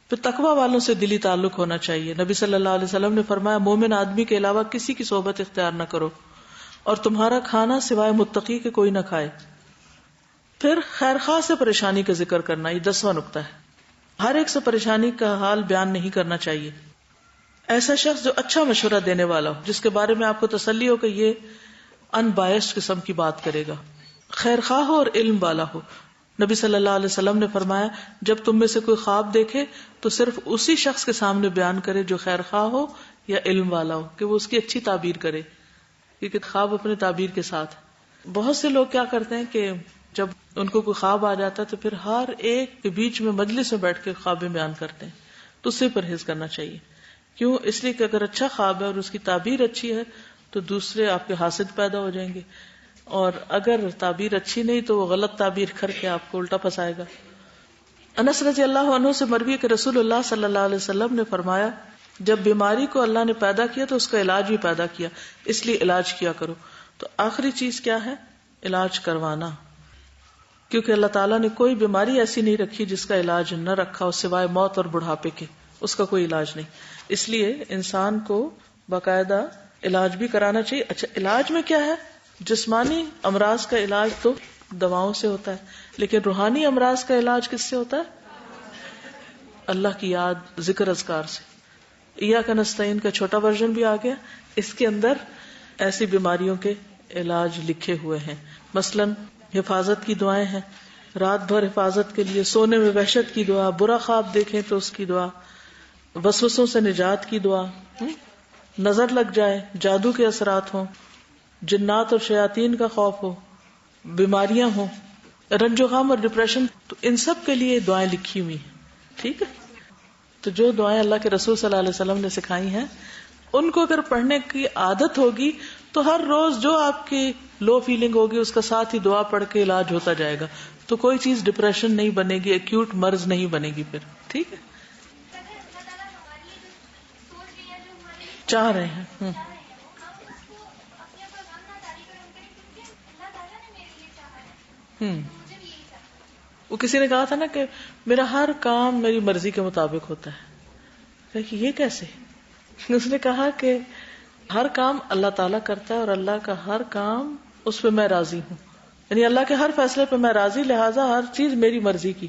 Speaker 1: پھر تقوی والوں سے دلی تعلق ہونا چاہیے. نبی صلی اللہ علیہ وسلم نے فرمایا مومن آدمی کے علاوہ کسی کی صحبت اختیار نہ کرو اور تمہارا کھانا سوائے متقی کے کوئی نہ کھائے. پھر خیر خواہ سے پریشانی کا ذکر کرنا، یہ 10واں نقطہ ہے. ہر ایک سے پریشانی کا حال بیان نہیں کرنا چاہیے. ایسا شخص جو اچھا مشورہ دینے والا ہو، جس کے بارے میں آپ کو تسلی ہو کہ یہ ان بائسڈ قسم کی بات کرے گا، خیر خواہ ہو اور علم والا ہو. نبی صلی اللہ علیہ وسلم نے فرمایا جب تم میں سے کوئی خواب دیکھے تو صرف اسی شخص کے سامنے بیان کرے جو خیر خواہ ہو یا علم والا ہو، کہ وہ اس کی اچھی تعبیر کرے، کیونکہ خواب اپنے تعبیر کے ساتھ. بہت سے لوگ کیا کرتے ہیں کہ جب ان کو کوئی خواب آ جاتا ہے تو پھر ہر ایک کے بیچ میں مجلس میں بیٹھ کے خوابیں بیان کرتے ہیں. تو اس سے پرہیز کرنا چاہیے. کیوں؟ اس لیے کہ اگر اچھا خواب ہے اور اس کی تعبیر اچھی ہے تو دوسرے آپ کے حاسد پیدا ہو جائیں گے، اور اگر تعبیر اچھی نہیں تو وہ غلط تعبیر کر کے آپ کو الٹا پھنسائے گا. انس رضی اللہ عنہ سے مروی ہے کہ رسول اللہ صلی اللہ علیہ وسلم نے فرمایا جب بیماری کو اللہ نے پیدا کیا تو اس کا علاج بھی پیدا کیا، اس لیے علاج کیا کرو. تو آخری چیز کیا ہے؟ علاج کروانا، کیونکہ اللہ تعالیٰ نے کوئی بیماری ایسی نہیں رکھی جس کا علاج نہ رکھا ہو سوائے موت اور بڑھاپے کے، اس کا کوئی علاج نہیں. اس لیے انسان کو باقاعدہ علاج بھی کرانا چاہیے. اچھا علاج میں کیا ہے؟ جسمانی امراض کا علاج تو دواؤں سے ہوتا ہے، لیکن روحانی امراض کا علاج کس سے ہوتا ہے؟ اللہ کی یاد، ذکر اذکار سے. ایاک نستعین کا چھوٹا ورژن بھی آ گیا، اس کے اندر ایسی بیماریوں کے علاج لکھے ہوئے ہیں. مثلا حفاظت کی دعائیں ہیں، رات بھر حفاظت کے لیے، سونے میں وحشت کی دعا، برا خواب دیکھیں تو اس کی دعا، وسوسوں سے نجات کی دعا، نظر لگ جائے، جادو کے اثرات ہوں، جنات اور شیاطین کا خوف ہو، بیماریاں ہوں، رنج و غم اور ڈپریشن، تو ان سب کے لیے دعائیں لکھی ہوئی ہیں. ٹھیک ہے، تو جو دعائیں اللہ کے رسول صلی اللہ علیہ وسلم نے سکھائی ہیں ان کو اگر پڑھنے کی عادت ہوگی تو ہر روز جو آپ کی لو فیلنگ ہوگی اس کا ساتھ ہی دعا پڑھ کے علاج ہوتا جائے گا. تو کوئی چیز ڈپریشن نہیں بنے گی، ایکیوٹ مرض نہیں بنے گی پھر. ٹھیک ہے، چاہ رہے ہیں وہ کسی نے کہا تھا نا کہ میرا ہر کام میری مرضی کے مطابق ہوتا ہے. کہ یہ کیسے؟ اس نے کہا کہ ہر کام اللہ تعالیٰ کرتا ہے اور اللہ کا ہر کام اس پہ میں راضی ہوں، یعنی اللہ کے ہر فیصلے پہ میں راضی، لہٰذا ہر چیز میری مرضی کی.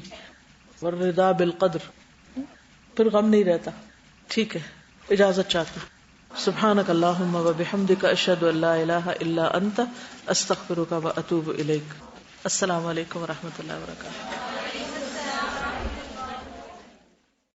Speaker 1: والرضا بالقدر، پھر غم نہیں رہتا. ٹھیک ہے، اجازت چاہتی. سبحانک اللہم وبحمدک، اشہد ان لا الہ الا انت، استغفرک واتوب الیک. السلام علیکم ورحمۃ اللہ وبرکاتہ.